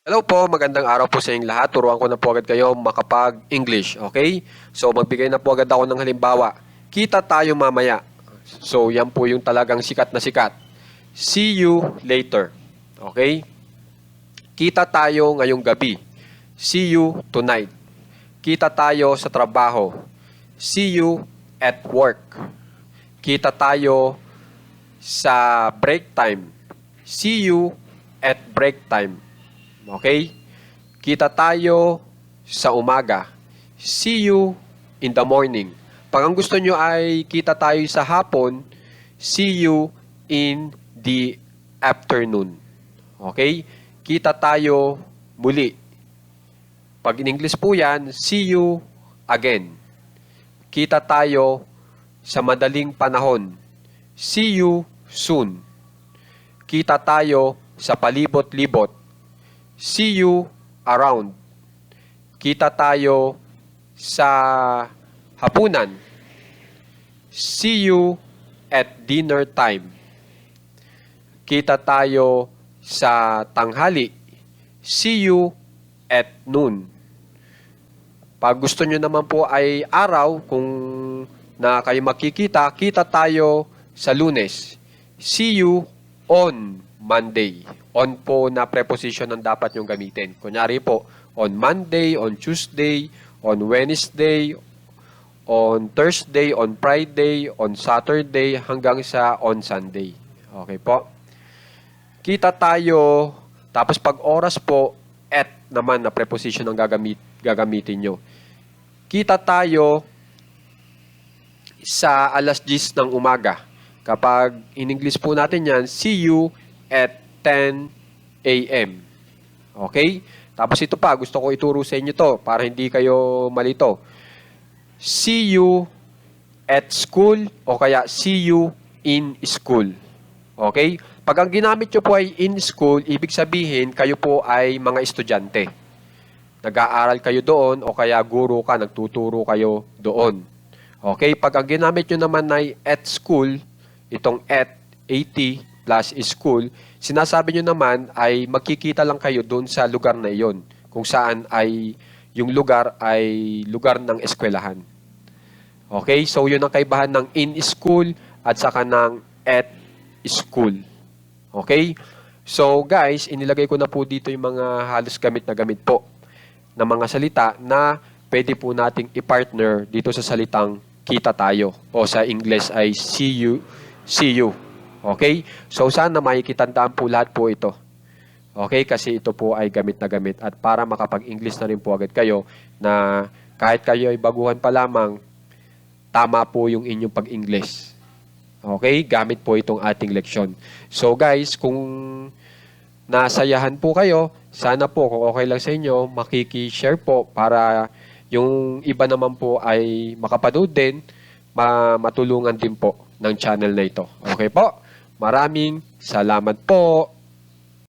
Hello po, magandang araw po sa inyong lahat. Turuan ko na po agad kayo makapag-English, okay? So, magbigay na po agad ako ng halimbawa. Kita tayo mamaya. So, yan po yung talagang sikat na sikat. See you later. Okay? Kita tayo ngayong gabi. See you tonight. Kita tayo sa trabaho. See you at work. Kita tayo sa break time. See you at break time. Okay? Kita tayo sa umaga. See you in the morning. Pag ang gusto nyo ay kita tayo sa hapon, see you in the afternoon. Okay? Kita tayo muli. Pag in English po yan, see you again. Kita tayo sa madaling panahon. See you soon. Kita tayo sa palibot-libot. See you around. Kita tayo sa hapunan. See you at dinner time. Kita tayo sa tanghali. See you at noon. Pag gusto nyo naman po ay araw, kung na kayo makikita, kita tayo sa Lunes. See you on Monday. On po na preposition ang dapat nyong gamitin. Kunyari po, on Monday, on Tuesday, on Wednesday, on Thursday, on Friday, on Saturday, hanggang sa on Sunday. Okay po? Kita tayo, tapos pag oras po, at naman na preposition ang gagamitin nyo. Kita tayo sa alas 10 ng umaga. Kapag in English po natin yan, see you at 10 a.m. Okay? Tapos ito pa, gusto ko ituro sa inyo to para hindi kayo malito. See you at school o kaya see you in school. Okay? Pag ang ginamit nyo po ay in school, ibig sabihin kayo po ay mga estudyante. Nag-aaral kayo doon o kaya guro ka, nagtuturo kayo doon. Okay? Pag ang ginamit nyo naman ay at school, itong at plus school, sinasabi nyo naman ay magkikita lang kayo doon sa lugar na iyon, kung saan ay yung lugar ay lugar ng eskwelahan. Okay? So, yun ang kaibahan ng in school at saka ng at school. Okay? So, guys, inilagay ko na po dito yung mga halos gamit na gamit po na mga salita na pwede po nating i-partner dito sa salitang kita tayo o sa English ay see you. See you. Okay? So, sana makikitandaan po lahat po ito. Okay? Kasi ito po ay gamit na gamit. At para makapag-English na rin po agad kayo na kahit kayo ay baguhan pa lamang, tama po yung inyong pag-English. Okay? Gamit po itong ating leksyon. So, guys, kung nasayahan po kayo, sana po kung okay lang sa inyo, makiki-share po para yung iba naman po ay makapanood din, matulungan din po ng channel na ito. Okay po? Maraming salamat po.